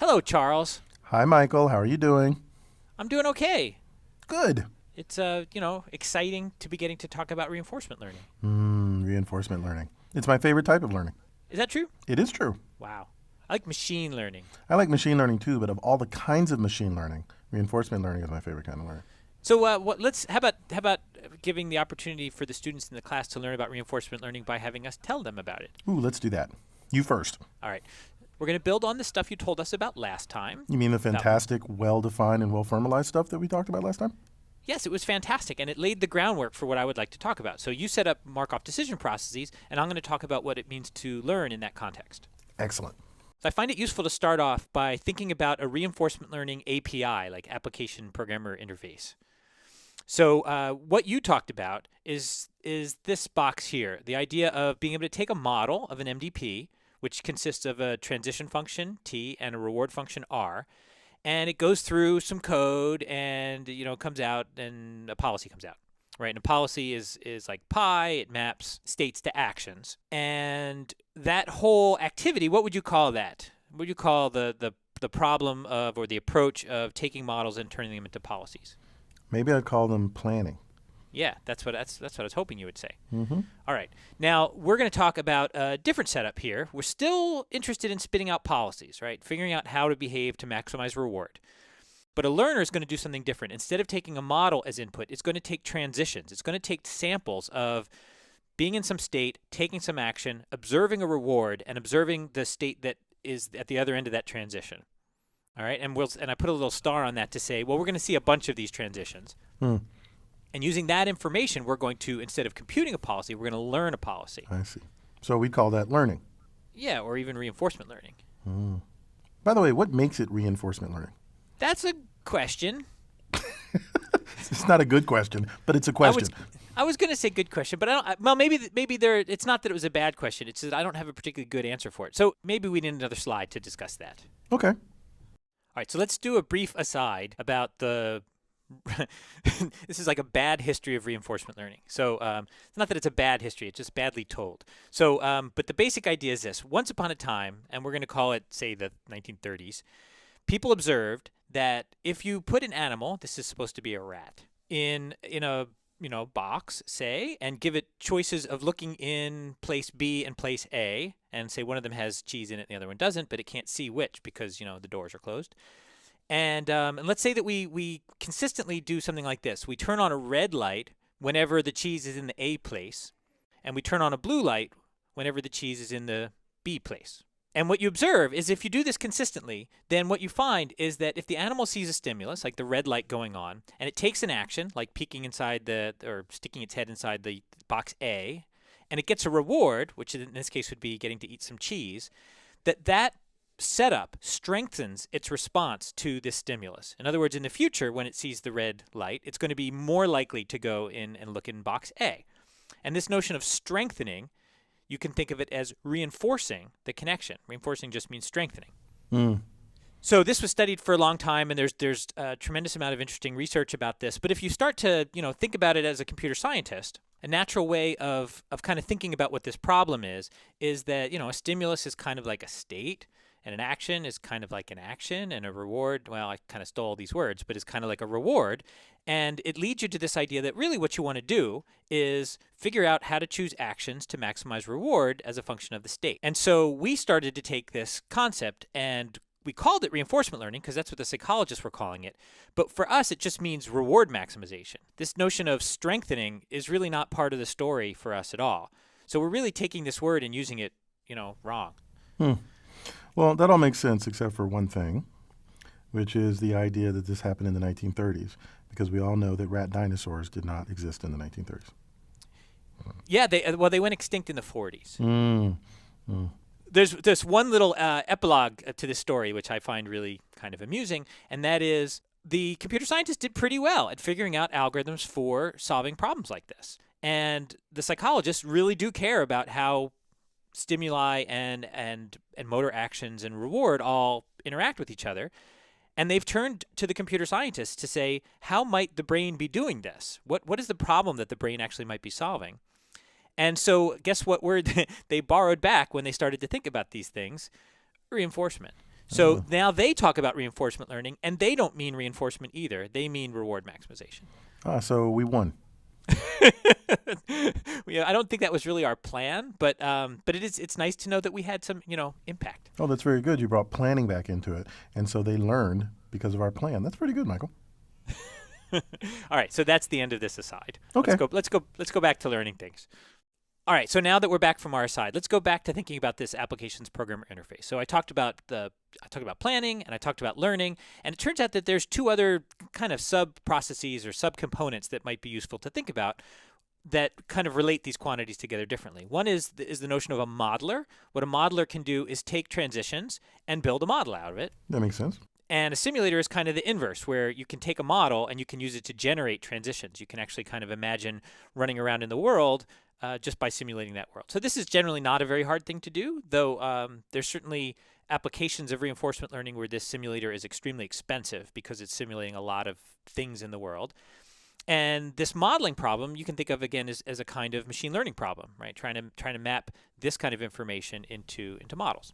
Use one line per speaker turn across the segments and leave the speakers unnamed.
Hello, Charles.
Hi, Michael. How are you doing?
I'm doing okay.
Good.
It's exciting to be getting to talk about reinforcement learning.
Reinforcement learning. It's my favorite type of learning.
Is that true?
It is true.
Wow. I like machine learning.
I like machine learning too, but of all the kinds of machine learning, reinforcement learning is my favorite kind of learning.
So, how about giving the opportunity for the students in the class to learn about reinforcement learning by having us tell them about it?
Ooh, let's do that. You first.
All right. We're going to build on the stuff you told us about last time.
You mean the fantastic, well-defined, and well-formalized stuff that we talked about last time?
Yes, it was fantastic, and it laid the groundwork for what I would like to talk about. So you set up Markov decision processes, and I'm going to talk about what it means to learn in that context.
Excellent.
So I find it useful to start off by thinking about a reinforcement learning API, like Application Programmer Interface. So what you talked about is this box here, the idea of being able to take a model of an MDP, which consists of a transition function, T, and a reward function, R, and it goes through some code and, comes out, and a policy comes out, right? And a policy is like pi. It maps states to actions. And that whole activity, what would you call that? What would you call the problem of, or the approach of taking models and turning them into policies?
Maybe I'd call them planning.
Yeah, that's what I was hoping you would say.
Mm-hmm.
All right. Now, we're going to talk about a different setup here. We're still interested in spitting out policies, right? Figuring out how to behave to maximize reward. But a learner is going to do something different. Instead of taking a model as input, it's going to take transitions. It's going to take samples of being in some state, taking some action, observing a reward, and observing the state that is at the other end of that transition. All right? And I put a little star on that to say, well, we're going to see a bunch of these transitions. And using that information, we're going to, instead of computing a policy, we're going to learn a policy.
I see. So we call that learning.
Yeah, or even reinforcement learning.
By the way, what makes it reinforcement learning?
That's a question.
It's not a good question, but it's a question.
I was going to say good question, but maybe there. It's not that it was a bad question. It's that I don't have a particularly good answer for it. So maybe we need another slide to discuss that.
Okay.
All right, so let's do a brief aside about the this is like a bad history of reinforcement learning. So it's not that it's a bad history, it's just badly told. So, but the basic idea is this. Once upon a time, and we're going to call it, say, the 1930s, people observed that if you put an animal, this is supposed to be a rat, in a box, say, and give it choices of looking in place B and place A, and say one of them has cheese in it and the other one doesn't, but it can't see which because, the doors are closed. And let's say that we consistently do something like this. We turn on a red light whenever the cheese is in the A place, and we turn on a blue light whenever the cheese is in the B place. And what you observe is if you do this consistently, then what you find is that if the animal sees a stimulus, like the red light going on, and it takes an action, like peeking inside or sticking its head inside the box A, and it gets a reward, which in this case would be getting to eat some cheese, that setup strengthens its response to this stimulus. In other words, in the future, when it sees the red light, it's going to be more likely to go in and look in box A. And this notion of strengthening, you can think of it as reinforcing the connection. Reinforcing just means strengthening. So this was studied for a long time, and there's a tremendous amount of interesting research about this. But if you start to think about it as a computer scientist, a natural way of kind of thinking about what this problem is that a stimulus is kind of like a state, and an action is kind of like an action, and a reward, well, I kind of stole all these words, but it's kind of like a reward. And it leads you to this idea that really what you want to do is figure out how to choose actions to maximize reward as a function of the state. And so we started to take this concept, and we called it reinforcement learning because that's what the psychologists were calling it. But for us, it just means reward maximization. This notion of strengthening is really not part of the story for us at all. So we're really taking this word and using it, wrong.
Well, that all makes sense except for one thing, which is the idea that this happened in the 1930s, because we all know that rat dinosaurs did not exist in the 1930s.
Yeah, they went extinct in the 40s. There's one little epilogue to this story, which I find really kind of amusing, and that is the computer scientists did pretty well at figuring out algorithms for solving problems like this. And the psychologists really do care about how stimuli and motor actions and reward all interact with each other. And they've turned to the computer scientists to say, how might the brain be doing this? What is the problem that the brain actually might be solving? And so guess what word they borrowed back when they started to think about these things? Reinforcement. So now they talk about reinforcement learning, and they don't mean reinforcement either. They mean reward maximization.
So we won.
I don't think that was really our plan, but it's nice to know that we had some impact.
Oh, that's very good. You brought planning back into it, and so they learned because of our plan. That's pretty good, Michael.
All right, so that's the end of this aside.
Okay.
Let's go back to learning things. All right, so now that we're back from our aside, let's go back to thinking about this applications programmer interface. So I talked about planning and I talked about learning, and it turns out that there's two other kind of sub processes or sub components that might be useful to think about that kind of relate these quantities together differently. One is the notion of a modeler. What a modeler can do is take transitions and build a model out of it.
That makes sense.
And a simulator is kind of the inverse, where you can take a model and you can use it to generate transitions. You can actually kind of imagine running around in the world just by simulating that world. So this is generally not a very hard thing to do, though there's certainly applications of reinforcement learning where this simulator is extremely expensive because it's simulating a lot of things in the world. And this modeling problem you can think of again as a kind of machine learning problem, right? Trying to map this kind of information into models.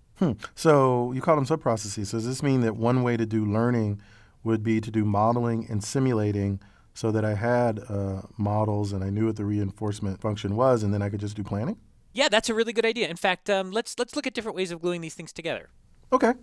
So you call them subprocesses. So does this mean that one way to do learning would be to do modeling and simulating so that I had models and I knew what the reinforcement function was, and then I could just do planning?
Yeah, that's a really good idea. In fact, let's look at different ways of gluing these things together.
Okay.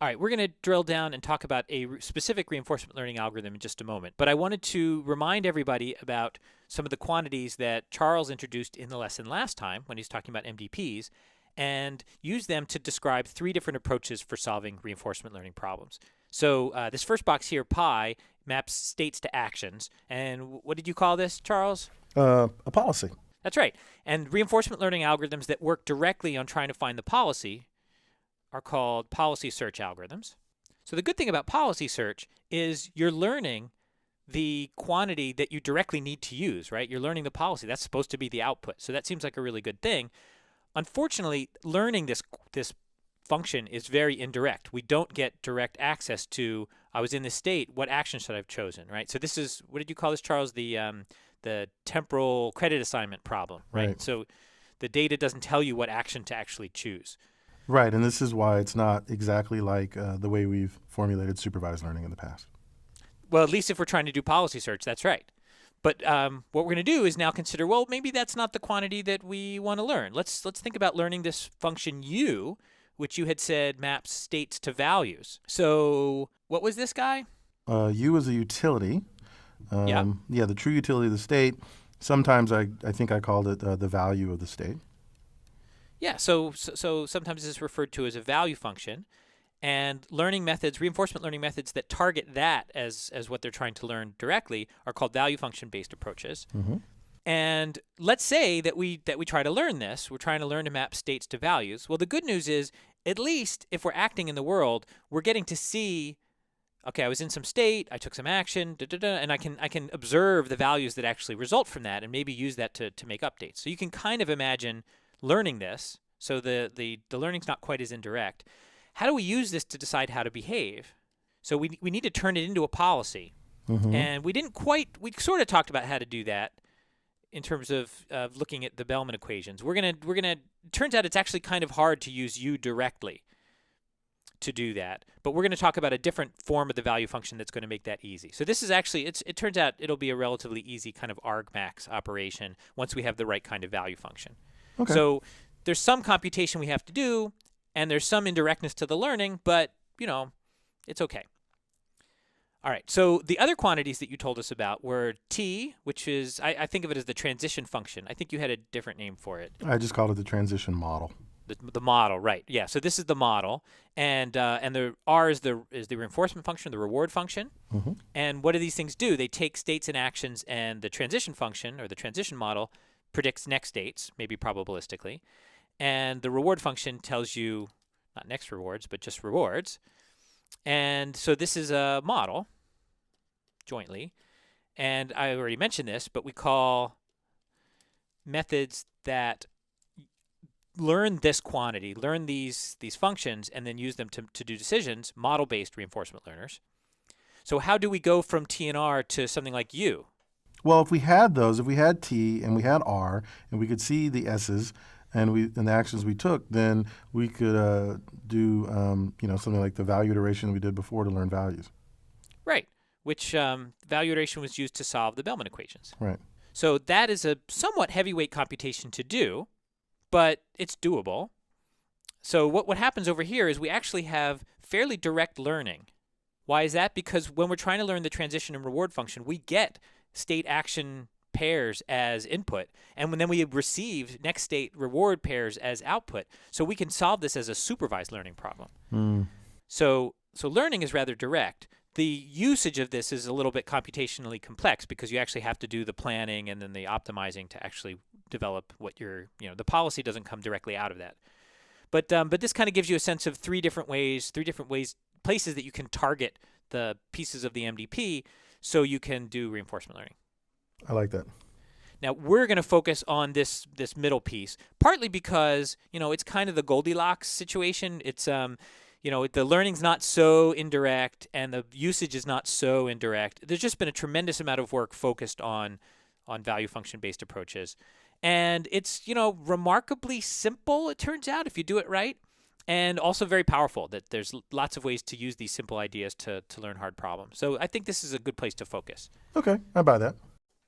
All right, we're going to drill down and talk about a specific reinforcement learning algorithm in just a moment. But I wanted to remind everybody about some of the quantities that Charles introduced in the lesson last time when he was talking about MDPs, and use them to describe three different approaches for solving reinforcement learning problems. So this first box here, pi, maps states to actions. And what did you call this, Charles?
A policy.
That's right. And reinforcement learning algorithms that work directly on trying to find the policy are called policy search algorithms. So the good thing about policy search is you're learning the quantity that you directly need to use, right? You're learning the policy. That's supposed to be the output. So that seems like a really good thing. Unfortunately, learning this function is very indirect. We don't get direct access to, I was in this state, what action should I have chosen, right? So this is, what did you call this, Charles? The temporal credit assignment problem, right? So the data doesn't tell you what action to actually choose.
Right, and this is why it's not exactly like the way we've formulated supervised learning in the past.
Well, at least if we're trying to do policy search, that's right. But what we're going to do is now consider, well, maybe that's not the quantity that we want to learn. Let's think about learning this function u, which you had said maps states to values. So what was this guy?
U is a utility.
Yeah,
the true utility of the state. Sometimes I think I called it the value of the state.
Yeah, so sometimes this is referred to as a value function, and learning methods, reinforcement learning methods that target that as what they're trying to learn directly are called value function-based approaches.
Mm-hmm.
And let's say that we try to learn this. We're trying to learn to map states to values. Well, the good news is, at least if we're acting in the world, we're getting to see, okay, I was in some state, I took some action, and I can observe the values that actually result from that and maybe use that to make updates. So you can kind of imagine learning this, so the learning's not quite as indirect. How do we use this to decide how to behave? So we need to turn it into a policy.
Mm-hmm.
And we sort of talked about how to do that in terms of looking at the Bellman equations. It turns out it's actually kind of hard to use u directly to do that. But we're going to talk about a different form of the value function that's going to make that easy. So this is actually, it turns out it'll be a relatively easy kind of argmax operation once we have the right kind of value function.
Okay.
So there's some computation we have to do, and there's some indirectness to the learning, but, it's okay. All right, so the other quantities that you told us about were t, which is, I think of it as the transition function. I think you had a different name for it.
I just called it the transition model.
The model, right. Yeah, so this is the model, and the r is the reinforcement function, the reward function.
Mm-hmm.
And what do these things do? They take states and actions, and the transition function, or the transition model, predicts next states, maybe probabilistically. And the reward function tells you, not next rewards, but just rewards. And so this is a model, jointly. And I already mentioned this, but we call methods that learn this quantity, learn these functions, and then use them to do decisions, model-based reinforcement learners. So how do we go from T and R to something like U?
Well, if we had those, if we had T and we had R, and we could see the S's, and the actions we took, then we could do something like the value iteration we did before to learn values.
Right, which value iteration was used to solve the Bellman equations.
Right.
So that is a somewhat heavyweight computation to do, but it's doable. So what happens over here is we actually have fairly direct learning. Why is that? Because when we're trying to learn the transition and reward function, we get state action pairs as input, and then we receive next state reward pairs as output. So we can solve this as a supervised learning problem. So learning is rather direct. The usage of this is a little bit computationally complex because you actually have to do the planning and then the optimizing to actually develop what the policy doesn't come directly out of that. But this kind of gives you a sense of three different ways, places that you can target the pieces of the MDP so you can do reinforcement learning.
I like that.
Now, we're going to focus on this middle piece, partly because, it's kind of the Goldilocks situation. It's, the learning's not so indirect and the usage is not so indirect. There's just been a tremendous amount of work focused on value function-based approaches. And it's, remarkably simple, it turns out, if you do it right, and also very powerful, that there's lots of ways to use these simple ideas to learn hard problems. So I think this is a good place to focus.
Okay, I buy that.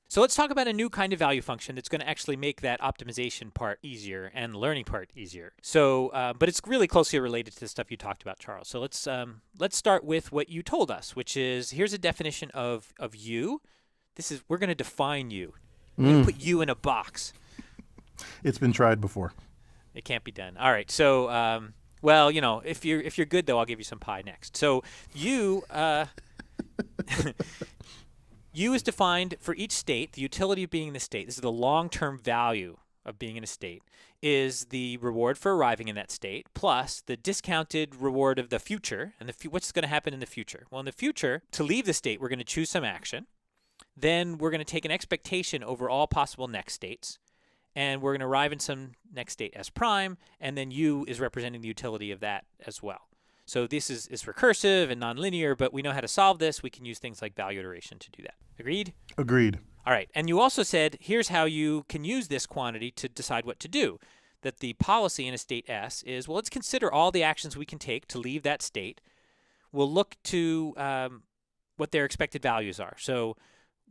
So let's talk about a new kind of value function that's going to actually make that optimization part easier and the learning part easier. So, but it's really closely related to the stuff you talked about, Charles. So let's start with what you told us, which is here's a definition of you. We're going to define you. We're going to put you in a box.
It's been tried before.
It can't be done. All right. So, well, if you're good though, I'll give you some pie next. So you. U is defined for each state. The utility of being in the state, this is the long-term value of being in a state, is the reward for arriving in that state plus the discounted reward of the future. And what's going to happen in the future? Well, in the future, to leave the state, we're going to choose some action. Then we're going to take an expectation over all possible next states. And we're going to arrive in some next state S prime. And then U is representing the utility of that as well. So this is recursive and nonlinear, but we know how to solve this. We can use things like value iteration to do that. Agreed?
Agreed.
All right. And you also said, here's how you can use this quantity to decide what to do. That the policy in a state S is, well, let's consider all the actions we can take to leave that state. We'll look to what their expected values are. So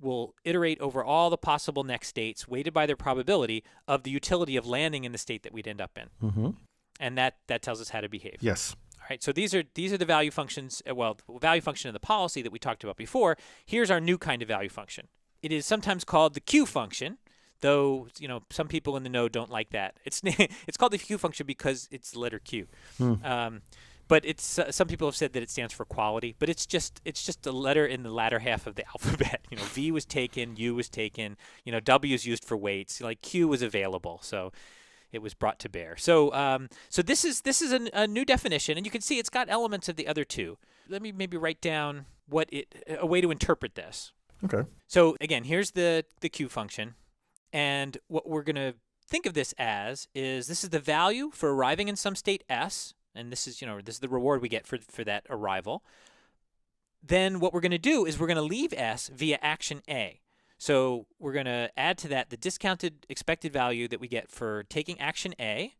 we'll iterate over all the possible next states, weighted by their probability of the utility of landing in the state that we'd end up in.
Mm-hmm.
And that tells us how to behave.
Yes.
All right, so these are the value functions, the value function of the policy that we talked about before. Here's our new kind of value function. It is sometimes called the Q function, though some people in the know don't like that. It's called the Q function because it's the letter Q. But it's some people have said that it stands for quality, but it's just a letter in the latter half of the alphabet. V was taken, U was taken, W is used for weights, like Q was available. So it was brought to bear. So this is a new definition, and you can see it's got elements of the other two. Let me maybe write down a way to interpret this.
Okay.
So again, here's the Q function, and what we're going to think of this as is this is the value for arriving in some state S, and this is the reward we get for that arrival. Then what we're going to do is we're going to leave S via action A. So we're going to add to that the discounted expected value that we get for taking action A.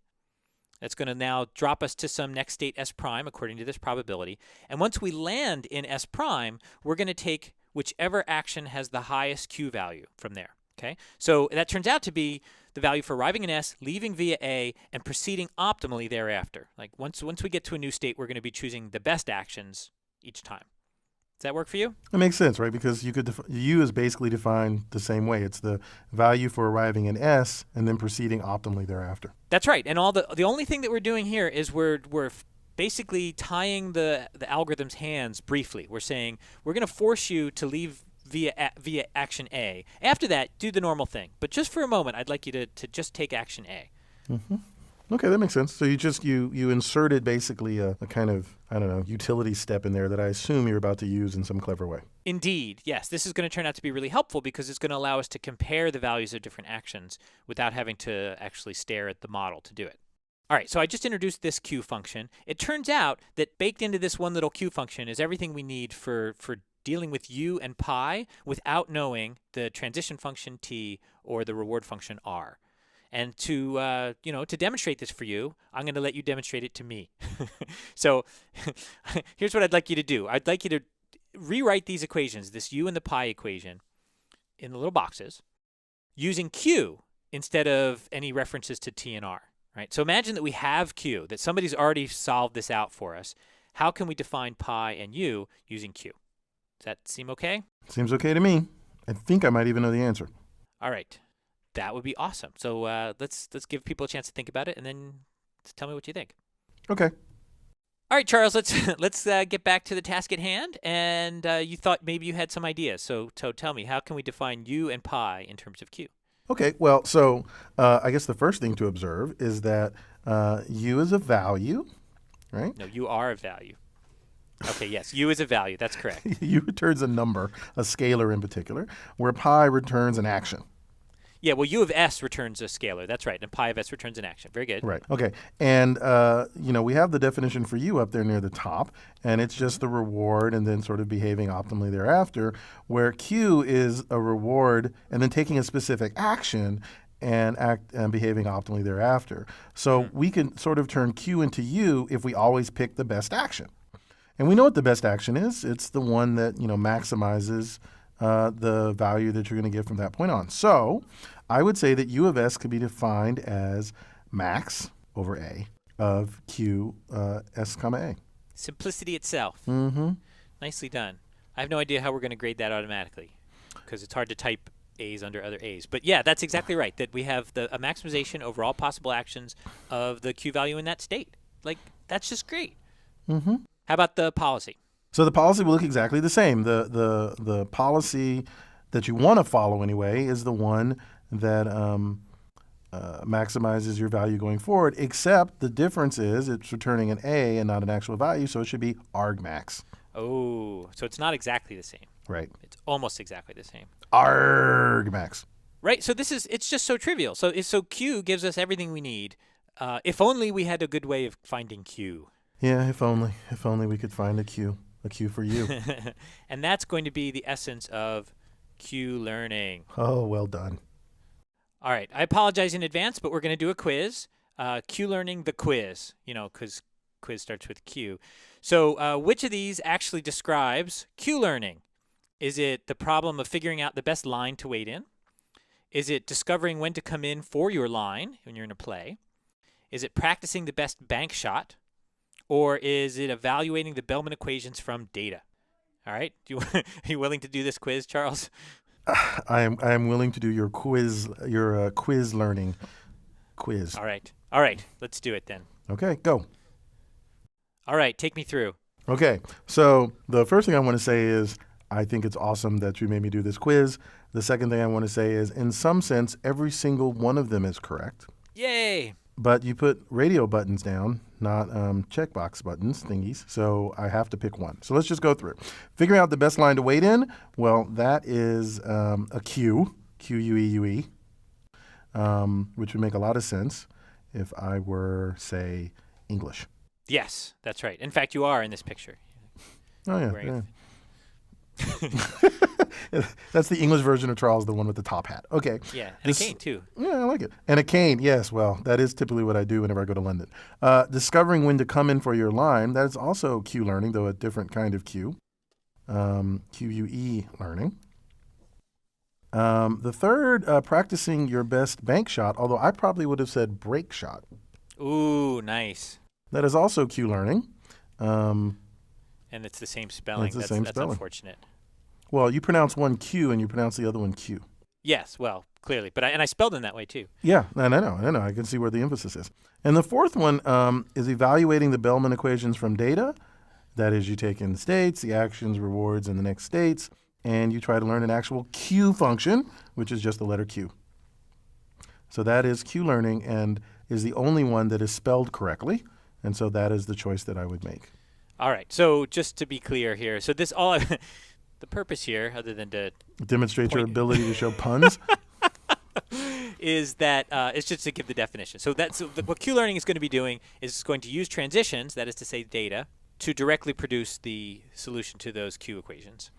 That's going to now drop us to some next state S prime according to this probability. And once we land in S prime, we're going to take whichever action has the highest Q value from there. Okay? So that turns out to be the value for arriving in S, leaving via A, and proceeding optimally thereafter. Like once we get to a new state, we're going to be choosing the best actions each time. Does that work for you?
It makes sense, right? Because U is basically defined the same way. It's the value for arriving in S and then proceeding optimally thereafter.
That's right. And the only thing that we're doing here is we're basically tying the algorithm's hands briefly. We're saying we're going to force you to leave via action A. After that, do the normal thing. But just for a moment, I'd like you to just take action A.
Mm-hmm. Okay, that makes sense. So you inserted basically a kind of, utility step in there that I assume you're about to use in some clever way.
Indeed, yes. This is going to turn out to be really helpful because it's going to allow us to compare the values of different actions without having to actually stare at the model to do it. All right, so I just introduced this Q function. It turns out that baked into this one little Q function is everything we need for dealing with U and pi without knowing the transition function T or the reward function R. And to to demonstrate this for you, I'm going to let you demonstrate it to me. So here's what I'd like you to do. I'd like you to rewrite these equations, this u and the pi equation, in the little boxes, using q instead of any references to t and r. Right? So imagine that we have q, that somebody's already solved this out for us. How can we define pi and u using q? Does that seem okay?
Seems okay to me. I think I might even know the answer.
All right. That would be awesome. So let's give people a chance to think about it, and then tell me what you think.
Okay.
All right, Charles. Let's get back to the task at hand. And you thought maybe you had some ideas. So tell me, how can we define u and pi in terms of q?
Okay, well, so I guess the first thing to observe is that u is a value, right?
No, u are a value. Okay, yes, u is a value. That's correct.
U returns a number, a scalar in particular, where pi returns an action.
Yeah, well, u of s returns a scalar. That's right. And pi of s returns an action. Very good.
Right. Okay. And, we have the definition for u up there near the top, and it's just the reward and then sort of behaving optimally thereafter, where q is a reward and then taking a specific action and behaving optimally thereafter. So we can sort of turn q into u if we always pick the best action. And we know what the best action is. It's the one that, maximizes the value that you're going to get from that point on. So I would say that u of s could be defined as max over a of q s comma a.
Simplicity itself.
Mm-hmm.
Nicely done. I have no idea how we're going to grade that automatically because it's hard to type a's under other a's. But yeah, that's exactly right, that we have a maximization over all possible actions of the q value in that state. Like, that's just great.
Mm-hmm.
How about the policy?
So the policy will look exactly the same. The policy that you want to follow anyway is the one that maximizes your value going forward, except the difference is it's returning an A and not an actual value, so it should be argmax.
Oh, so it's not exactly the same.
Right.
It's almost exactly the same.
Argmax.
Right, so it's just so trivial. So Q gives us everything we need. If only we had a good way of finding Q.
Yeah, if only we could find a Q for you.
And that's going to be the essence of Q learning.
Oh, well done.
All right, I apologize in advance, but we're going to do a quiz. Q learning, the quiz, because quiz starts with Q. So which of these actually describes Q learning? Is it the problem of figuring out the best line to wait in? Is it discovering when to come in for your line when you're in a play? Is it practicing the best bank shot? Or is it evaluating the Bellman equations from data? All right, are you willing to do this quiz, Charles?
I am willing to do your quiz learning quiz.
All right, let's do it then.
Okay, go.
All right, take me through.
Okay, so the first thing I want to say is I think it's awesome that you made me do this quiz. The second thing I want to say is, in some sense, every single one of them is correct.
Yay!
But you put radio buttons down, not checkbox buttons, thingies, so I have to pick one. So let's just go through it. Figuring out the best line to wait in, well, that is a Q, Q-U-E-U-E, which would make a lot of sense if I were, say, English.
Yes, that's right. In fact, you are in this picture.
Oh, yeah. That's the English version of Charles, the one with the top hat. Okay.
Yeah, and a cane, too.
Yeah, I like it. And a cane, yes. Well, that is typically what I do whenever I go to London. Discovering when to come in for your line, that is also Q learning, though a different kind of Q. QUE learning. The third, practicing your best bank shot, although I probably would have said break shot.
Ooh, nice.
That is also Q learning.
And it's the same spelling.
It's the same spelling.
That's unfortunate.
Well, you pronounce one Q and you pronounce the other one Q.
Yes, well, clearly. But I spelled them that way, too.
Yeah, I know. I can see where the emphasis is. And the fourth one is evaluating the Bellman equations from data. That is, you take in the states, the actions, rewards, and the next states, and you try to learn an actual Q function, which is just the letter Q. So that is Q learning and is the only one that is spelled correctly. And so that is the choice that I would make.
All right. So just to be clear here, so this all the purpose here, other than to
demonstrate your ability to show puns,
is that it's just to give the definition. So what Q learning is going to be doing is it's going to use transitions, that is to say data, to directly produce the solution to those Q equations.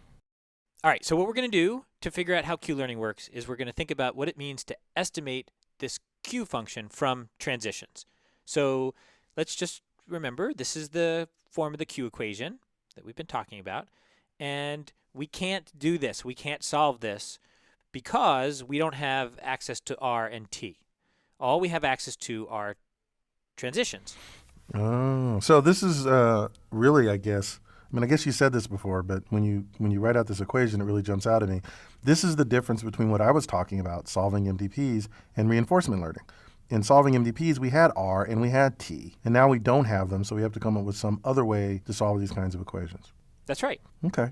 All right. So what we're going to do to figure out how Q learning works is we're going to think about what it means to estimate this Q function from transitions. So let's just remember, this is the form of the Q equation that we've been talking about. And we can't do this. We can't solve this because we don't have access to R and T. All we have access to are transitions.
Oh, so this is really, I guess. I mean, I guess you said this before, but when you write out this equation, it really jumps out at me. This is the difference between what I was talking about, solving MDPs, and reinforcement learning. In solving MDPs, we had R and we had T, and now we don't have them, so we have to come up with some other way to solve these kinds of equations.
That's right.
Okay.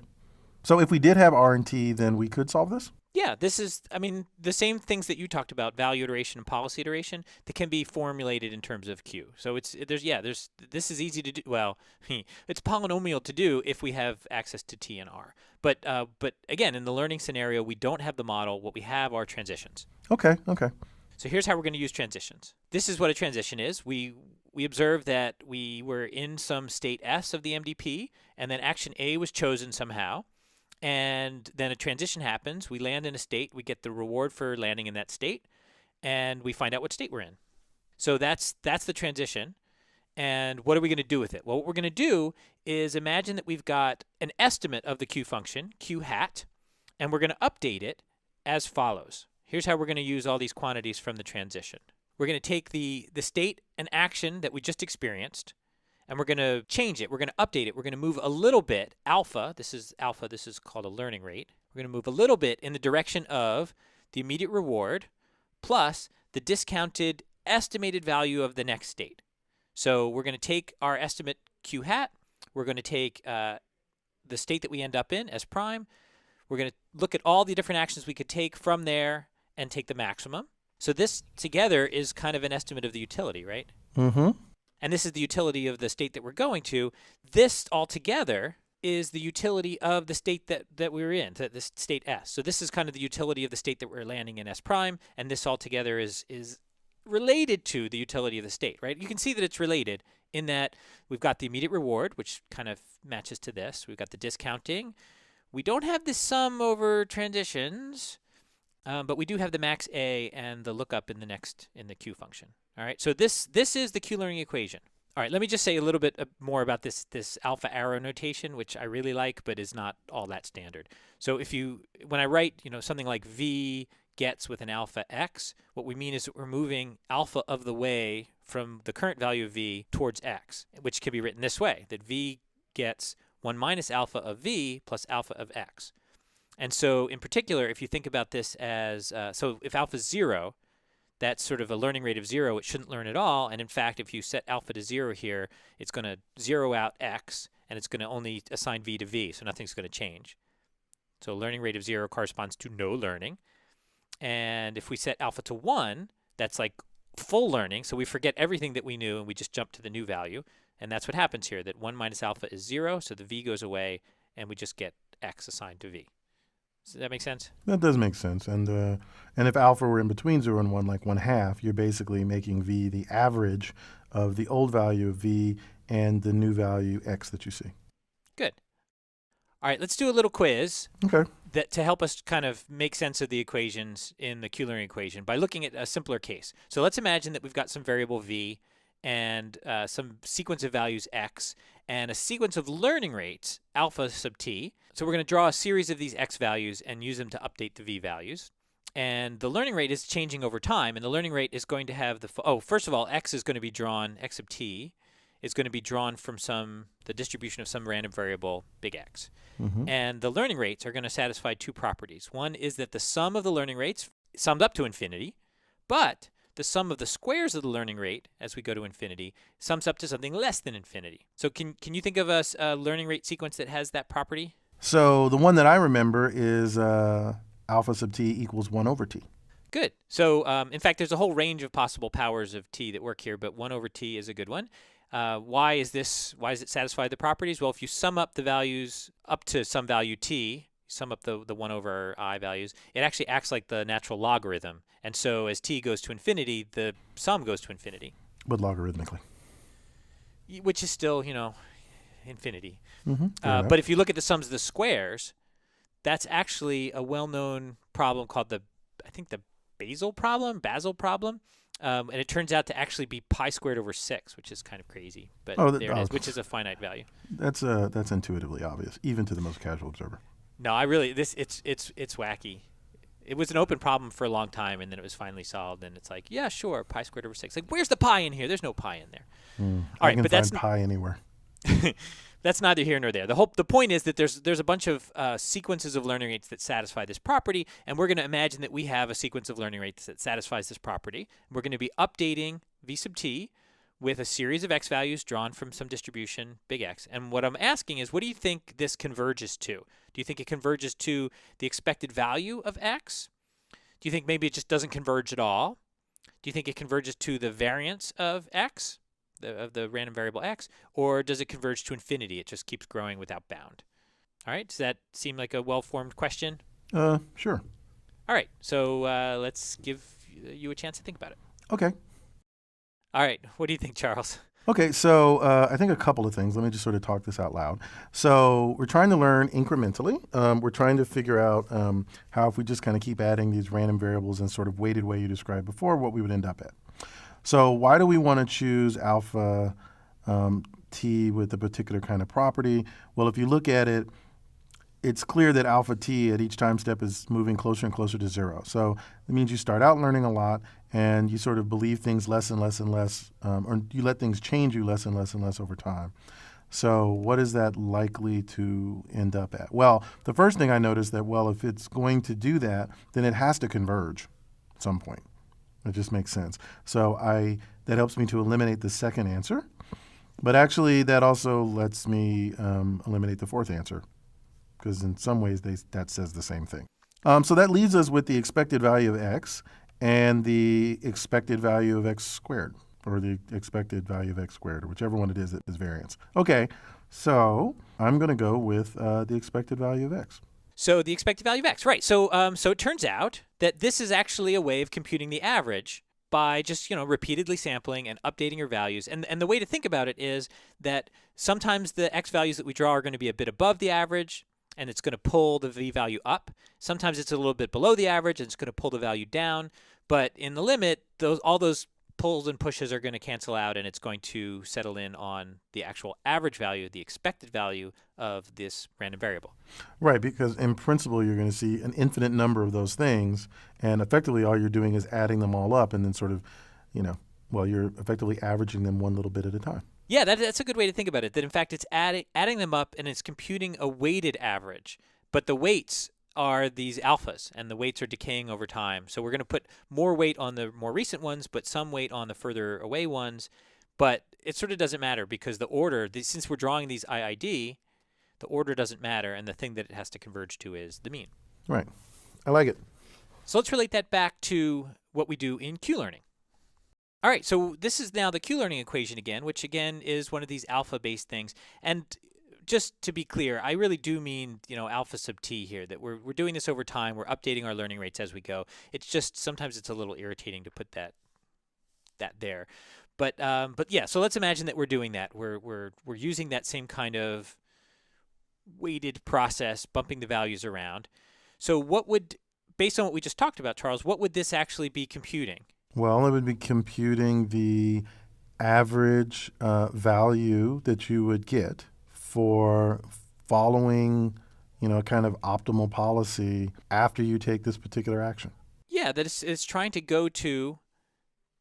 So if we did have R and T, then we could solve this?
Yeah, this is, I mean, the same things that you talked about, value iteration and policy iteration, that can be formulated in terms of Q. So this is easy to do. Well, it's polynomial to do if we have access to T and R. But again, in the learning scenario, we don't have the model. What we have are transitions.
Okay.
So here's how we're going to use transitions. This is what a transition is. We observed that we were in some state S of the MDP, and then action A was chosen somehow. And then a transition happens. We land in a state. We get the reward for landing in that state, and we find out what state we're in. So that's the transition. And what are we going to do with it? Well, what we're going to do is imagine that we've got an estimate of the Q function, Q hat, and we're going to update it as follows. Here's how we're going to use all these quantities from the transition. We're going to take the state and action that we just experienced, and we're going to change it. We're going to update it. We're going to move a little bit, alpha. This is called a learning rate. We're going to move a little bit in the direction of the immediate reward plus the discounted estimated value of the next state. So we're going to take our estimate Q hat. We're going to take the state that we end up in as prime. We're going to look at all the different actions we could take from there and take the maximum. So this together is kind of an estimate of the utility, right?
Mm-hmm.
And this is the utility of the state that we're going to. This altogether is the utility of the state that we were in, the state S. So this is kind of the utility of the state that we're landing in S prime, and this altogether is related to the utility of the state, right? You can see that it's related in that we've got the immediate reward, which kind of matches to this. We've got the discounting. We don't have the sum over transitions, but we do have the max A and the lookup in the Q function. All right, so this is the Q learning equation. All right, let me just say a little bit more about this alpha arrow notation, which I really like, but is not all that standard. So when I write, something like V gets with an alpha x, what we mean is that we're moving alpha of the way from the current value of V towards x, which can be written this way, that V gets 1 minus alpha of V plus alpha of x. And so in particular, if you think about this as, so if alpha is 0, that's sort of a learning rate of 0. It shouldn't learn at all. And in fact, if you set alpha to 0 here, it's going to zero out x, and it's going to only assign V to V, so nothing's going to change. So a learning rate of 0 corresponds to no learning. And if we set alpha to 1, that's like full learning. So we forget everything that we knew, and we just jump to the new value. And that's what happens here, that 1 minus alpha is 0, so the V goes away, and we just get x assigned to V. Does that make sense?
That does make sense. And if alpha were in between 0 and 1, like 1/2, you're basically making V the average of the old value of V and the new value x that you see.
Good. All right, let's do a little quiz.
Okay.
To help us kind of make sense of the equations in the Q learning equation by looking at a simpler case. So let's imagine that we've got some variable V and some sequence of values x and a sequence of learning rates alpha sub t. So we're going to draw a series of these x values and use them to update the V values. And the learning rate is changing over time, and the learning rate is going to have first of all, x is going to be drawn, x sub t is going to be drawn from the distribution of some random variable, big X.
Mm-hmm.
And the learning rates are going to satisfy two properties. One is that the sum of the learning rates summed up to infinity, but the sum of the squares of the learning rate as we go to infinity sums up to something less than infinity. So can you think of a learning rate sequence that has that property?
So the one that I remember is alpha sub t equals 1 over t.
Good. So in fact, there's a whole range of possible powers of t that work here, but 1 over t is a good one. Why does it satisfy the properties? Well, if you sum up the values up to some value t, sum up the 1 over I values, it actually acts like the natural logarithm. And so as t goes to infinity, the sum goes to infinity.
But logarithmically.
Which is still, infinity.
Mm-hmm.
But if you look at the sums of the squares, that's actually a well-known problem called the Basel problem. And it turns out to actually be pi squared over 6, which is kind of crazy. But
Oh,
there it is, which is a finite value.
that's intuitively obvious, even to the most casual observer.
No, I really it's wacky. It was an open problem for a long time, and then it was finally solved. And it's like, yeah, sure, pi squared over 6. Like, where's the pi in here? There's no pi in there. All
I
right,
can
but
find pi anywhere.
that's neither here nor there. The point is that there's a bunch of sequences of learning rates that satisfy this property, and we're going to imagine that we have a sequence of learning rates that satisfies this property. We're going to be updating v sub t with a series of x values drawn from some distribution big X. And what I'm asking is, what do you think this converges to? Do you think it converges to the expected value of x? Do you think maybe it just doesn't converge at all? Do you think it converges to the variance of x, of the random variable x, or does it converge to infinity? It just keeps growing without bound. All right, does that seem like a well-formed question?
Sure.
All right, so let's give you a chance to think about it.
Okay.
All right, what do you think, Charles?
Okay, so I think a couple of things. Let me just sort of talk this out loud. So we're trying to learn incrementally. We're trying to figure out how, if we just kind of keep adding these random variables in sort of weighted way you described before, what we would end up at. So why do we want to choose alpha t with a particular kind of property? Well, if you look at it, it's clear that alpha t at each time step is moving closer and closer to 0. So it means you start out learning a lot, and you sort of believe things less and less and less, or you let things change you less and less and less over time. So what is that likely to end up at? Well, the first thing I noticed that, well, if it's going to do that, then it has to converge at some point. It just makes sense. So that helps me to eliminate the second answer. But actually, that also lets me eliminate the fourth answer, because in some ways that says the same thing. So that leaves us with the expected value of x and the expected value of x squared, or the expected value of x squared, or whichever one it is that is variance. Okay, so I'm going to go with the expected value of x.
So the expected value of x, right. So it turns out that this is actually a way of computing the average by just, repeatedly sampling and updating your values. And the way to think about it is that sometimes the x values that we draw are going to be a bit above the average, and it's going to pull the v value up. Sometimes it's a little bit below the average, and it's going to pull the value down. But in the limit, all those pulls and pushes are going to cancel out, and it's going to settle in on the actual average value, the expected value of this random variable.
Right, because in principle, you're going to see an infinite number of those things, and effectively all you're doing is adding them all up, and then sort of, you're effectively averaging them one little bit at a time.
Yeah, that's a good way to think about it, that in fact it's adding them up, and it's computing a weighted average. But the weights are these alphas, and the weights are decaying over time. So we're going to put more weight on the more recent ones, but some weight on the further away ones. But it sort of doesn't matter, because the order, since we're drawing these IID, the order doesn't matter, and the thing that it has to converge to is the mean.
Right. I like it.
So let's relate that back to what we do in Q-learning. All right, so this is now the Q-learning equation again, which again is one of these alpha-based things. And just to be clear, I really do mean, alpha sub t here, that we're doing this over time. We're updating our learning rates as we go. It's just sometimes it's a little irritating to put that there. But yeah, so let's imagine that we're doing that. We're using that same kind of weighted process, bumping the values around. So based on what we just talked about, Charles, what would this actually be computing?
Well, it would be computing the average value that you would get for following, kind of optimal policy after you take this particular action.
Yeah, that it's trying to go to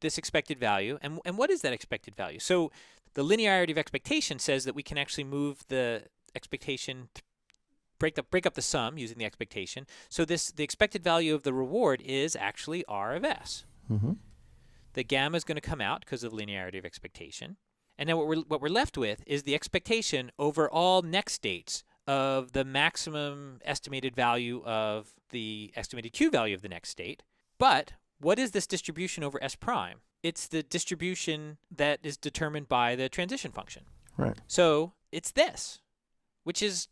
this expected value. And what is that expected value? So the linearity of expectation says that we can actually move the expectation, break up the sum using the expectation. So the expected value of the reward is actually R of S.
Mm-hmm.
The gamma is going to come out because of linearity of expectation. And then what we're left with is the expectation over all next states of the maximum estimated value of the estimated Q value of the next state. But what is this distribution over S prime? It's the distribution that is determined by the transition function.
Right.
So it's this, which is,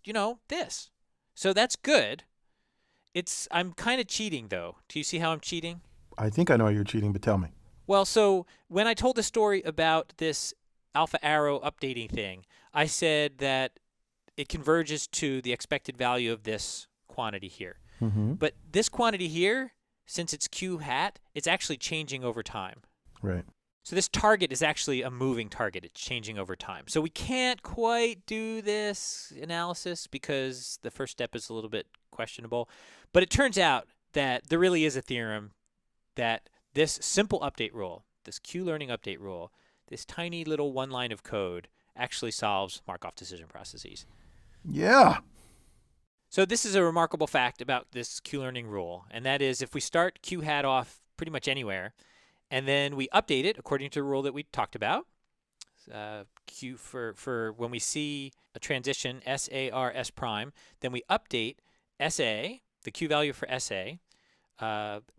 this. So that's good. I'm kind of cheating, though. Do you see how I'm cheating?
I think I know you're cheating, but tell me.
Well, so when I told the story about this alpha arrow updating thing, I said that it converges to the expected value of this quantity here.
Mm-hmm.
But this quantity here, since it's Q hat, it's actually changing over time.
Right.
So this target is actually a moving target. It's changing over time. So we can't quite do this analysis because the first step is a little bit questionable. But it turns out that there really is a theorem that this simple update rule, this Q-learning update rule, this tiny little one line of code actually solves Markov decision processes.
Yeah.
So this is a remarkable fact about this Q-learning rule, and that is if we start Q hat off pretty much anywhere, and then we update it according to the rule that we talked about, Q for when we see a transition SAR S prime, then we update SA, the Q value for SA.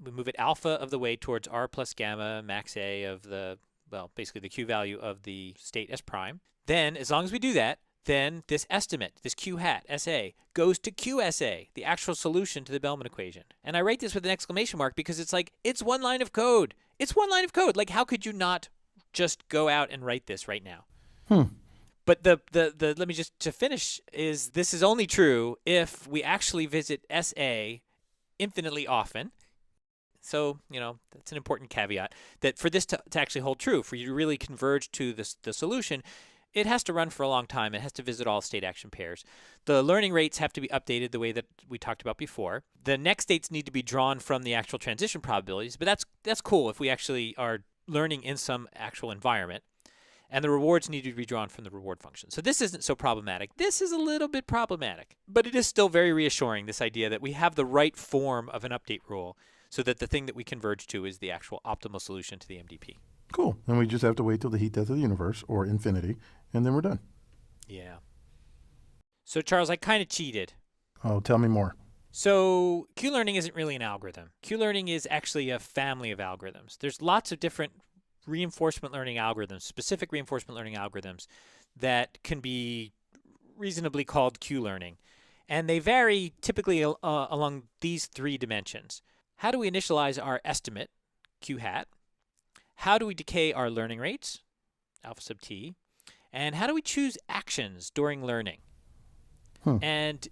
We move it alpha of the way towards R plus gamma max A of the, well, basically the Q value of the state S prime. Then, as long as we do that, then this estimate, this Q hat, SA, goes to QSA, the actual solution to the Bellman equation. And I write this with an exclamation mark because it's like, it's one line of code. It's one line of code. Like, how could you not just go out and write this right now? But the let me just, to finish, is this is only true if we actually visit SA infinitely often. So, that's an important caveat, that for this to actually hold true, for you to really converge to the solution, it has to run for a long time. It has to visit all state action pairs. The learning rates have to be updated the way that we talked about before. The next states need to be drawn from the actual transition probabilities, but that's cool if we actually are learning in some actual environment. And the rewards need to be drawn from the reward function. So this isn't so problematic. This is a little bit problematic, but it is still very reassuring, this idea that we have the right form of an update rule so that the thing that we converge to is the actual optimal solution to the MDP.
Cool. And we just have to wait till the heat death of the universe, or infinity, and then we're done.
Yeah. So, Charles, I kind of cheated.
Oh, tell me more.
So Q-learning isn't really an algorithm. Q-learning is actually a family of algorithms. There's lots of different reinforcement learning algorithms, specific reinforcement learning algorithms that can be reasonably called Q-learning. And they vary typically along these three dimensions. How do we initialize our estimate, Q hat? How do we decay our learning rates, alpha sub t? And how do we choose actions during learning? And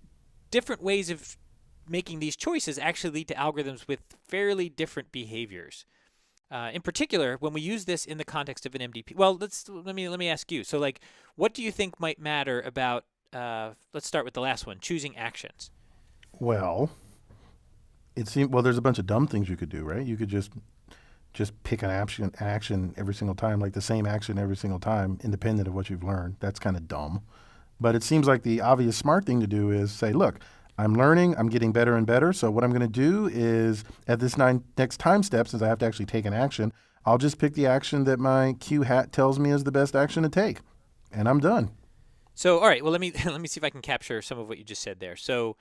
different ways of making these choices actually lead to algorithms with fairly different behaviors. In particular, when we use this in the context of an MDP, well, let me ask you. So, like, what do you think might matter about? Let's start with the last one: choosing actions.
Well, there's a bunch of dumb things you could do, right? You could just pick an action every single time, like the same action every single time, independent of what you've learned. That's kind of dumb. But it seems like the obvious smart thing to do is say, look, I'm learning, I'm getting better and better. So what I'm going to do is at this next time step, since I have to actually take an action, I'll just pick the action that my Q hat tells me is the best action to take. And I'm done.
So, all right, well, let me see if I can capture some of what you just said there. So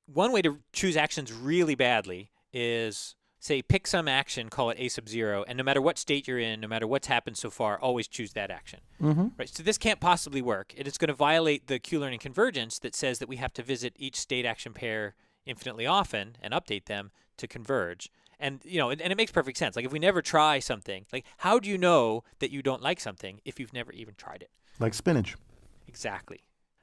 one way to choose actions really badly is, say, pick some action, call it A sub 0, and no matter what state you're in, no matter what's happened so far, always choose that action. Right? So this can't possibly work. It is going to violate the Q-learning convergence that says that we have to visit each state action pair infinitely often and update them to converge. And, and it makes perfect sense. Like, if we never try something, like, how do you know that you don't like something if you've never even tried it?
Like spinach.
Exactly.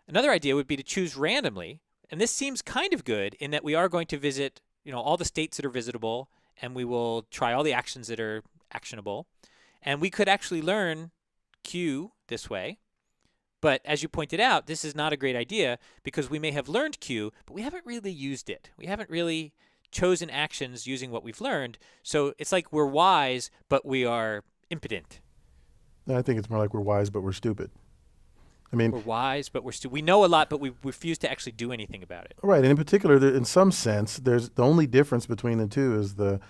Another idea would be to choose randomly, and this seems kind of good in that we are going to visit, all the states that are visitable, and we will try all the actions that are actionable. And we could actually learn Q this way. But as you pointed out, this is not a great idea because we may have learned Q, but we haven't really used it. We haven't really chosen actions using what we've learned. So it's like we're wise, but we are impotent.
I think it's more like we're wise, but we're stupid. I mean,
we're wise, but we're we know a lot, but we refuse to actually do anything about it.
Right, and in particular, in some sense, there's the only difference between the two is the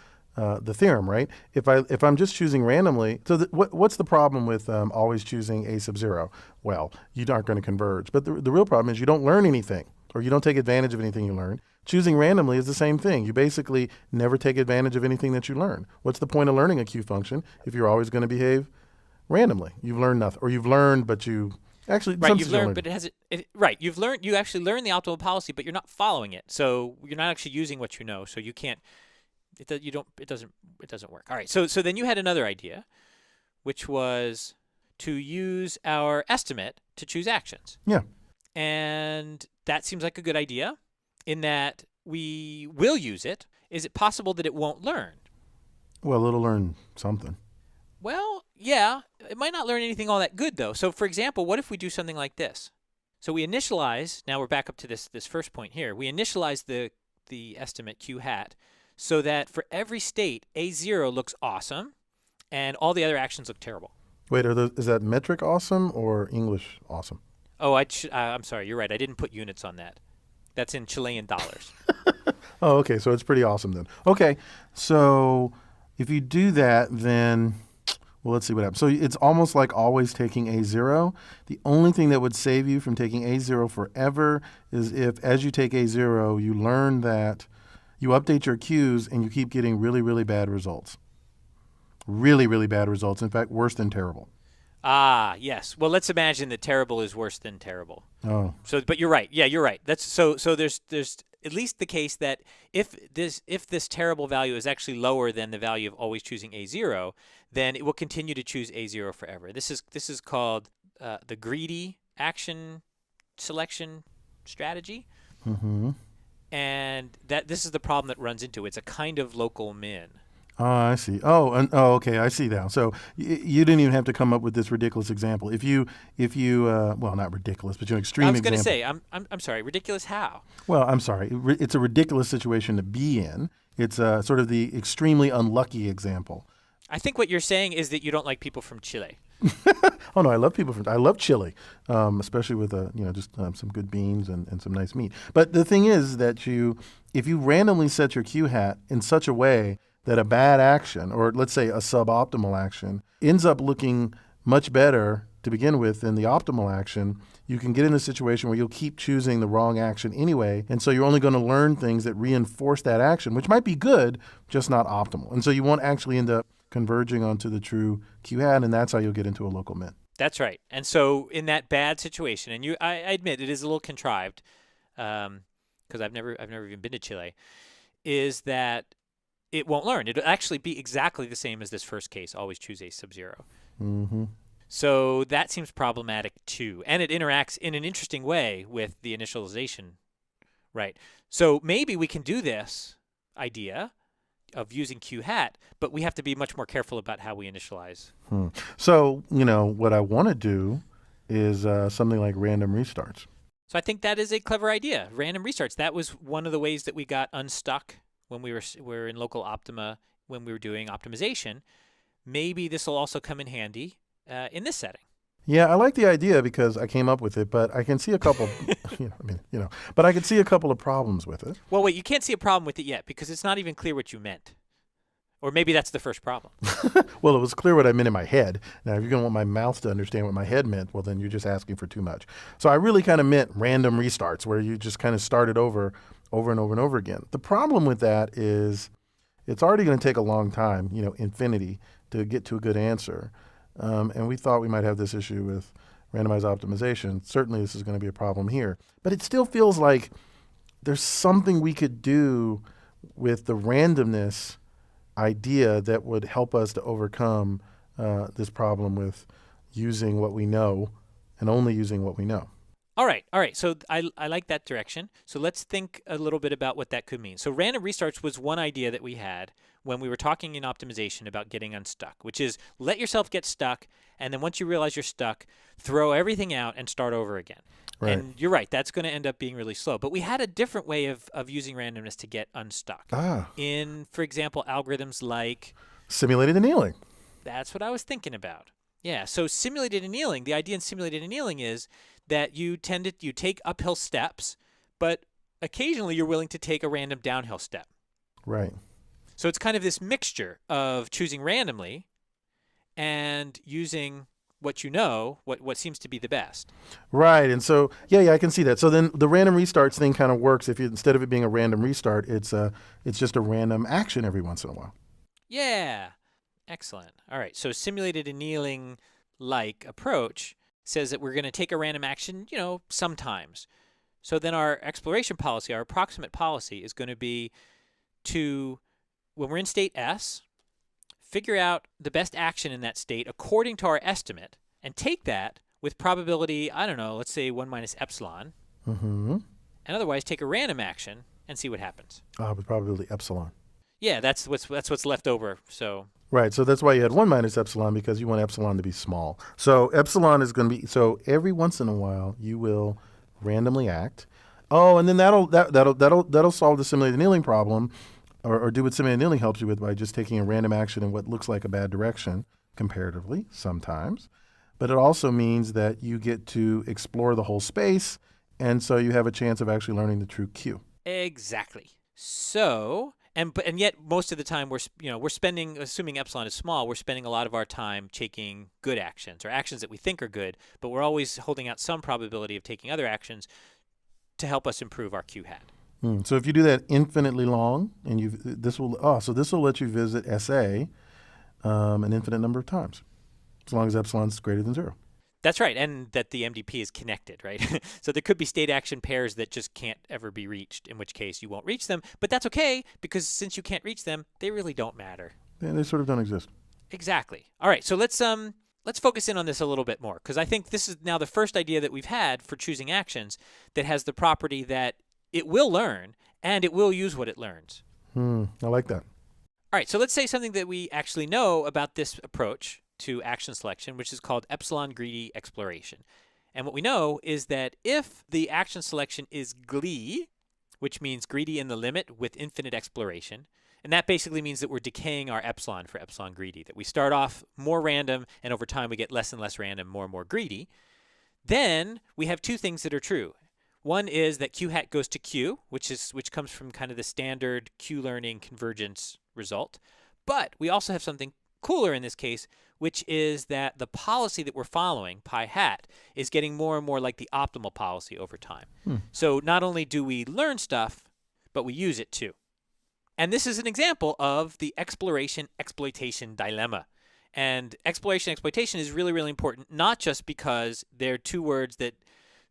theorem, right? If I'm just choosing randomly, so what's the problem with always choosing A sub 0? Well, you aren't going to converge, but the real problem is you don't learn anything, or you don't take advantage of anything you learn. Choosing randomly is the same thing. You basically never take advantage of anything that you learn. What's the point of learning a Q function if you're always going to behave randomly? You've learned nothing, or you've learned, but you actually
you've learned, but you've learned. You actually learn the optimal policy, but you're not following it. So you're not actually using what you know. So you can't. It doesn't work. All right. So then you had another idea, which was to use our estimate to choose actions.
Yeah.
And that seems like a good idea, in that we will use it. Is it possible that it won't learn?
Well, it'll learn something.
Well, yeah, it might not learn anything all that good though. So for example, what if we do something like this? So we initialize, now we're back up to this first point here. We initialize the estimate Q hat so that for every state, A0 looks awesome and all the other actions look terrible.
Wait, is that metric awesome or English awesome?
Oh, I'm sorry, you're right. I didn't put units on that. That's in Chilean dollars.
Oh, okay. So it's pretty awesome then. Okay. So if you do that, then, well, let's see what happens. So it's almost like always taking A0. The only thing that would save you from taking A0 forever is if, as you take A0, you learn that you update your Qs and you keep getting really, really bad results. Really, really bad results. In fact, worse than terrible.
Ah, yes. Well, let's imagine that terrible is worse than terrible.
Oh.
So, but you're right. Yeah, you're right. That's so. So there's at least the case that if this terrible value is actually lower than the value of always choosing A0, then it will continue to choose A0 forever. This is called the greedy action selection strategy,
Mm-hmm.
and this is the problem that runs into it. It's a kind of local min.
Oh, I see. Oh, okay. I see now. So you didn't even have to come up with this ridiculous example. If you, well, not ridiculous, but an extreme
I was
example.
going to say, I'm sorry, ridiculous how?
Well, I'm sorry. It's a ridiculous situation to be in. It's sort of the extremely unlucky example.
I think what you're saying is that you don't like people from Chile.
Oh no, I love I love chili, especially with just some good beans and some nice meat. But the thing is that if you randomly set your Q hat in such a way that a bad action, or let's say a suboptimal action, ends up looking much better to begin with than the optimal action, you can get in a situation where you'll keep choosing the wrong action anyway. And so you're only going to learn things that reinforce that action, which might be good, just not optimal. And so you won't actually end up converging onto the true Q hat, and that's how you'll get into a local min.
That's right. And so in that bad situation, and I admit it is a little contrived, because I've never even been to Chile, is that it won't learn. It'll actually be exactly the same as this first case, always choose A sub 0.
Mm-hmm.
So that seems problematic too. And it interacts in an interesting way with the initialization, right? So maybe we can do this idea of using Q hat, but we have to be much more careful about how we initialize.
So, what I want to do is something like random restarts.
So I think that is a clever idea. Random restarts. That was one of the ways that we got unstuck when we were in local optima, when we were doing optimization. Maybe this will also come in handy in this setting.
Yeah, I like the idea because I came up with it, but I can see a couple, but I can see a couple of problems with it.
Well, wait, you can't see a problem with it yet because it's not even clear what you meant. Or maybe that's the first problem.
Well, it was clear what I meant in my head. Now, if you're going to want my mouth to understand what my head meant, well, then you're just asking for too much. So I really kind of meant random restarts where you just kind of start it over and over and over again. The problem with that is it's already going to take a long time, infinity, to get to a good answer. And we thought we might have this issue with randomized optimization. Certainly this is going to be a problem here. But it still feels like there's something we could do with the randomness idea that would help us to overcome this problem with using what we know and only using what we know.
All right. So I like that direction. So let's think a little bit about what that could mean. So random restarts was one idea that we had when we were talking in optimization about getting unstuck, which is let yourself get stuck, and then once you realize you're stuck, throw everything out and start over again.
Right.
And you're right, that's going to end up being really slow. But we had a different way of using randomness to get unstuck. In, for example, algorithms like
simulated annealing.
That's what I was thinking about. Yeah, so simulated annealing, the idea in simulated annealing is that you take uphill steps, but occasionally you're willing to take a random downhill step.
Right.
So it's kind of this mixture of choosing randomly and using what you know, what seems to be the best.
Right. And so, yeah, I can see that. So then the random restarts thing kind of works if instead of it being a random restart, it's just a random action every once in a while.
Yeah. Excellent. All right. So simulated annealing-like approach says that we're going to take a random action, sometimes. So then our exploration policy, our approximate policy is going to be to, when we're in state S, figure out the best action in that state according to our estimate and take that with probability, I don't know, let's say 1 minus epsilon.
Mm-hmm.
And otherwise take a random action and see what happens.
With probability epsilon.
Yeah, that's what's left over. So
Right. So that's why you had 1 minus epsilon, because you want epsilon to be small. So epsilon is going to be, so every once in a while you will randomly act. Oh, and then that'll solve the simulated annealing problem, or do what simulated annealing helps you with, by just taking a random action in what looks like a bad direction, comparatively, sometimes. But it also means that you get to explore the whole space, and so you have a chance of actually learning the true Q.
Exactly. So, and yet most of the time we're spending, assuming epsilon is small, we're spending a lot of our time taking good actions or actions that we think are good, but we're always holding out some probability of taking other actions to help us improve our Q hat.
So if you do that infinitely long, and this will let you visit SA an infinite number of times, as long as epsilon's greater than 0.
That's right, and that the MDP is connected, right? So there could be state action pairs that just can't ever be reached, in which case you won't reach them. But that's okay, because since you can't reach them, they really don't matter.
They sort of don't exist.
Exactly. All right, so let's focus in on this a little bit more, because I think this is now the first idea that we've had for choosing actions that has the property that it will learn and it will use what it learns.
I like that.
All right, so let's say something that we actually know about this approach to action selection, which is called epsilon greedy exploration. And what we know is that if the action selection is glee, which means greedy in the limit with infinite exploration, and that basically means that we're decaying our epsilon for epsilon greedy, that we start off more random and over time we get less and less random, more and more greedy, then we have two things that are true. One is that Q hat goes to Q, which comes from kind of the standard Q learning convergence result. But we also have something cooler in this case, which is that the policy that we're following, pi hat, is getting more and more like the optimal policy over time. So not only do we learn stuff, but we use it too. And this is an example of the exploration-exploitation dilemma. And exploration-exploitation is really, really important, not just because they're two words that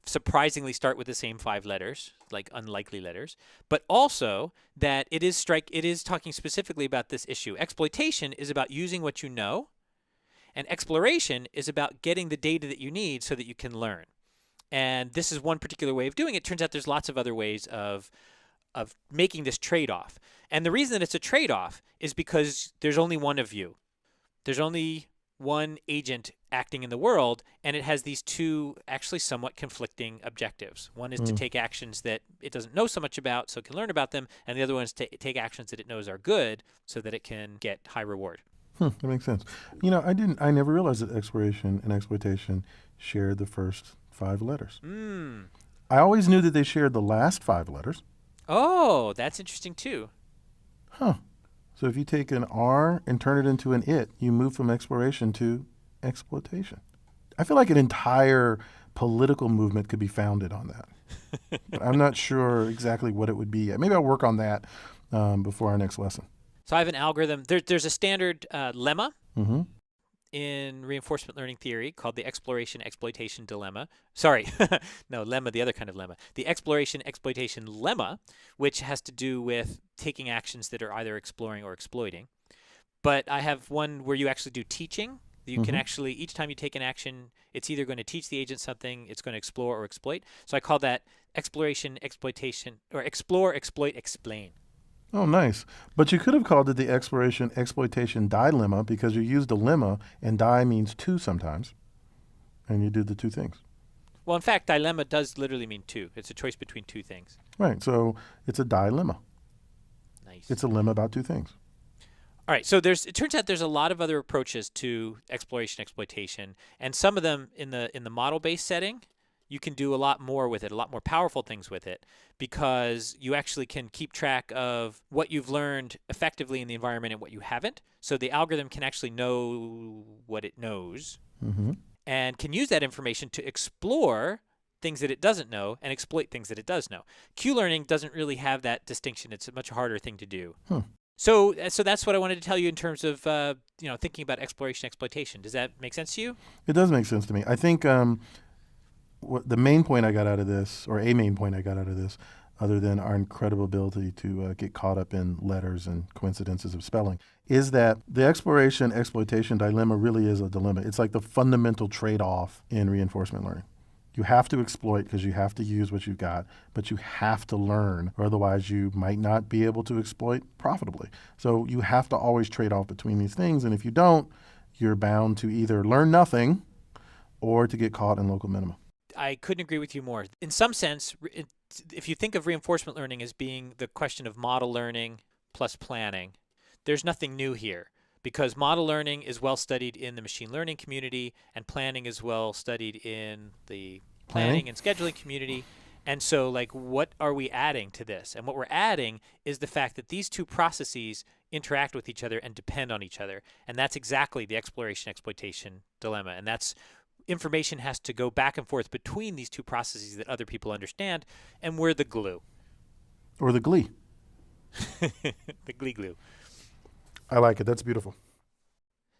surprisingly start with the same 5 letters, like unlikely letters, but also that it is talking specifically about this issue. Exploitation is about using what you know, and exploration is about getting the data that you need so that you can learn. And this is one particular way of doing it. Turns out there's lots of other ways of making this trade-off. And the reason that it's a trade-off is because there's only one of you. There's only one agent acting in the world, and it has these two actually somewhat conflicting objectives. One is to take actions that it doesn't know so much about so it can learn about them, and the other one is to take actions that it knows are good so that it can get high reward.
That makes sense. I never realized that exploration and exploitation shared the first 5 letters. I always knew that they shared the last 5 letters.
Oh, that's interesting too.
So if you take an R and turn it into an it, you move from exploration to exploitation. I feel like an entire political movement could be founded on that. But I'm not sure exactly what it would be yet. Maybe I'll work on that before our next lesson.
So I have an algorithm. There's a standard lemma in reinforcement learning theory called the exploration-exploitation dilemma. Sorry, no, lemma, the other kind of lemma. The exploration-exploitation lemma, which has to do with taking actions that are either exploring or exploiting. But I have one where you actually do teaching. You can actually, each time you take an action, it's either going to teach the agent something, it's going to explore or exploit. So I call that exploration-exploitation, or explore, exploit, explain.
Oh, nice. But you could have called it the exploration-exploitation dilemma, because you used a lemma, and di means two sometimes, and you did the two things.
Well, in fact, dilemma does literally mean two. It's a choice between two things.
Right, so it's a dilemma.
Nice.
It's a lemma about two things.
All right, so it turns out there's a lot of other approaches to exploration exploitation, and some of them in the model-based setting, you can do a lot more with it, a lot more powerful things with it, because you actually can keep track of what you've learned effectively in the environment and what you haven't. So the algorithm can actually know what it knows and can use that information to explore things that it doesn't know and exploit things that it does know. Q-learning doesn't really have that distinction. It's a much harder thing to do. So that's what I wanted to tell you in terms of thinking about exploration exploitation. Does that make sense to you?
It does make sense to me. I think the main point I got out of this, or a main point I got out of this, other than our incredible ability to get caught up in letters and coincidences of spelling, is that the exploration-exploitation dilemma really is a dilemma. It's like the fundamental trade-off in reinforcement learning. You have to exploit because you have to use what you've got, but you have to learn, or otherwise you might not be able to exploit profitably. So you have to always trade off between these things, and if you don't, you're bound to either learn nothing or to get caught in local minima.
I couldn't agree with you more. In some sense, if you think of reinforcement learning as being the question of model learning plus planning, there's nothing new here, because model learning is well studied in the machine learning community, and planning is well studied in the planning and scheduling community. And so, like, what are we adding to this? And what we're adding is the fact that these two processes interact with each other and depend on each other. And that's exactly the exploration exploitation dilemma. And that's information has to go back and forth between these two processes that other people understand, and we're the glue.
Or the glee.
The glee glue.
I like it. That's beautiful.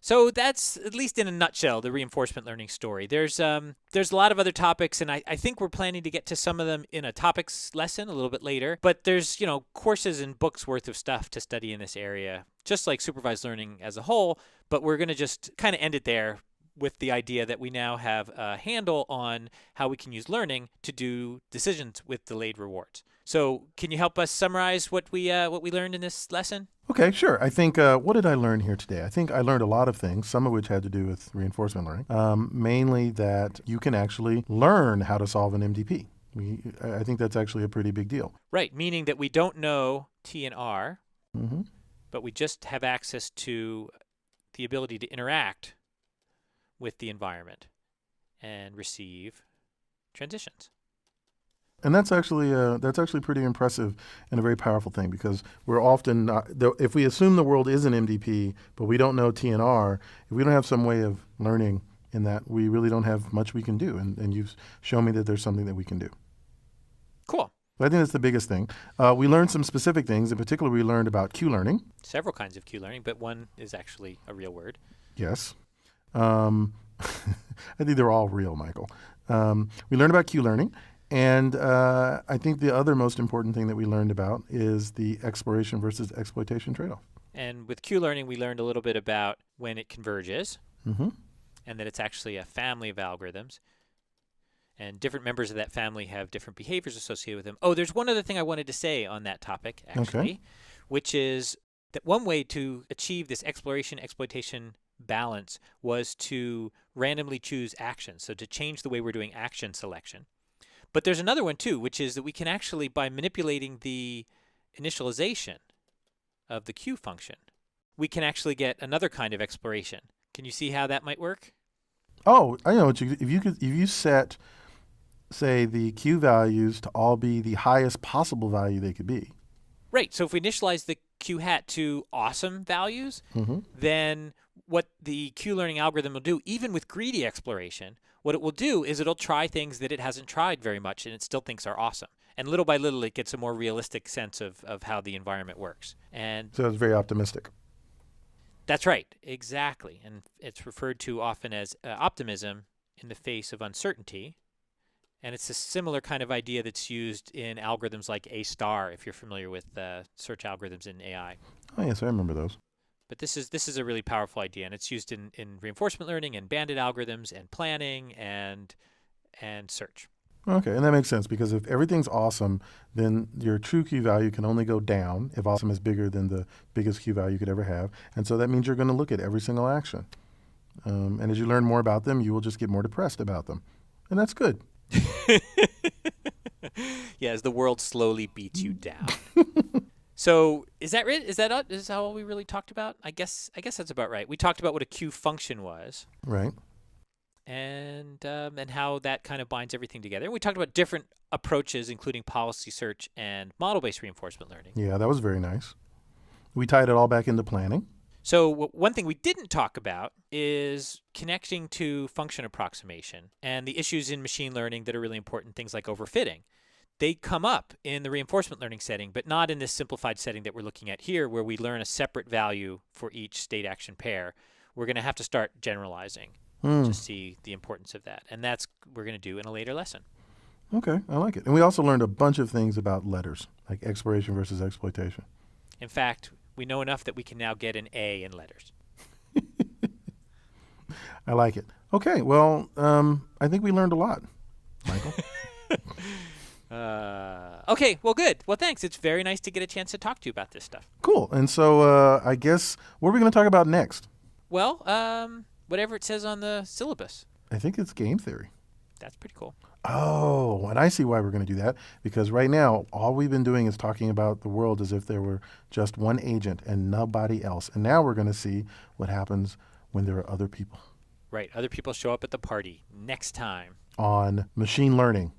So that's, at least in a nutshell, the reinforcement learning story. There's a lot of other topics, and I think we're planning to get to some of them in a topics lesson a little bit later. But there's, courses and books worth of stuff to study in this area, just like supervised learning as a whole. But we're going to just kind of end it there with the idea that we now have a handle on how we can use learning to do decisions with delayed rewards. So can you help us summarize what we learned in this lesson?
Okay, sure. I think, what did I learn here today? I think I learned a lot of things, some of which had to do with reinforcement learning, mainly that you can actually learn how to solve an MDP. I think that's actually a pretty big deal.
Right, meaning that we don't know T and R,
Mm-hmm.
but we just have access to the ability to interact with the environment and receive transitions.
And that's actually pretty impressive and a very powerful thing, because we're often if we assume the world is an MDP, but we don't know T and R, if we don't have some way of learning in that, we really don't have much we can do. And you've shown me that there's something that we can do.
Cool.
I think that's the biggest thing. We learned some specific things. In particular, we learned about Q learning.
Several kinds of Q learning, but one is actually a real word.
Yes. I think they're all real, Michael. We learned about Q learning. And I think the other most important thing that we learned about is the exploration versus exploitation trade-off.
And with Q learning, we learned a little bit about when it converges,
Mm-hmm.
and that it's actually a family of algorithms. And different members of that family have different behaviors associated with them. Oh, there's one other thing I wanted to say on that topic, actually, which is that one way to achieve this exploration-exploitation balance was to randomly choose actions, so to change the way we're doing action selection. But there's another one, too, which is that we can actually, by manipulating the initialization of the Q function, we can actually get another kind of exploration. Can you see how that might work?
Oh, I know. If you set, say, the Q values to all be the highest possible value they could be.
Right. So if we initialize the Q hat to awesome values,
Mm-hmm.
then what the Q learning algorithm will do, even with greedy exploration, what it will do is it'll try things that it hasn't tried very much and it still thinks are awesome. And little by little, it gets a more realistic sense of how the environment works. And
So it's very optimistic.
that's right, exactly. And it's referred to often as optimism in the face of uncertainty. And it's a similar kind of idea that's used in algorithms like A star, if you're familiar with search algorithms in AI.
Oh, yes, I remember those.
But this is a really powerful idea, and it's used in reinforcement learning and bandit algorithms and planning and search.
Okay, and that makes sense, because if everything's awesome, then your true Q value can only go down if awesome is bigger than the biggest Q value you could ever have. And so that means you're going to look at every single action. And as you learn more about them, you will just get more depressed about them. And that's good.
Yeah, as the world slowly beats you down. So is that right? Is that all we really talked about? I guess that's about right. We talked about what a Q function was.
Right.
And how that kind of binds everything together. And we talked about different approaches, including policy search and model-based reinforcement learning.
Yeah, that was very nice. We tied it all back into planning.
So one thing we didn't talk about is connecting to function approximation and the issues in machine learning that are really important, things like overfitting. They come up in the reinforcement learning setting, but not in this simplified setting that we're looking at here, where we learn a separate value for each state action pair. We're going to have to start generalizing to see the importance of that. And that's what we're going to do in a later lesson.
Okay, I like it. And we also learned a bunch of things about letters, like exploration versus exploitation.
In fact, we know enough that we can now get an A in letters.
I like it. Okay, well, I think we learned a lot. Michael.
Okay, well, good. Well, thanks. It's very nice to get a chance to talk to you about this stuff.
Cool. And so I guess what are we going to talk about next?
Well, whatever it says on the syllabus.
I think it's game theory.
That's pretty cool.
Oh, and I see why we're going to do that. Because right now, all we've been doing is talking about the world as if there were just one agent and nobody else. And now we're going to see what happens when there are other people.
Right. Other people show up at the party next time
On machine learning.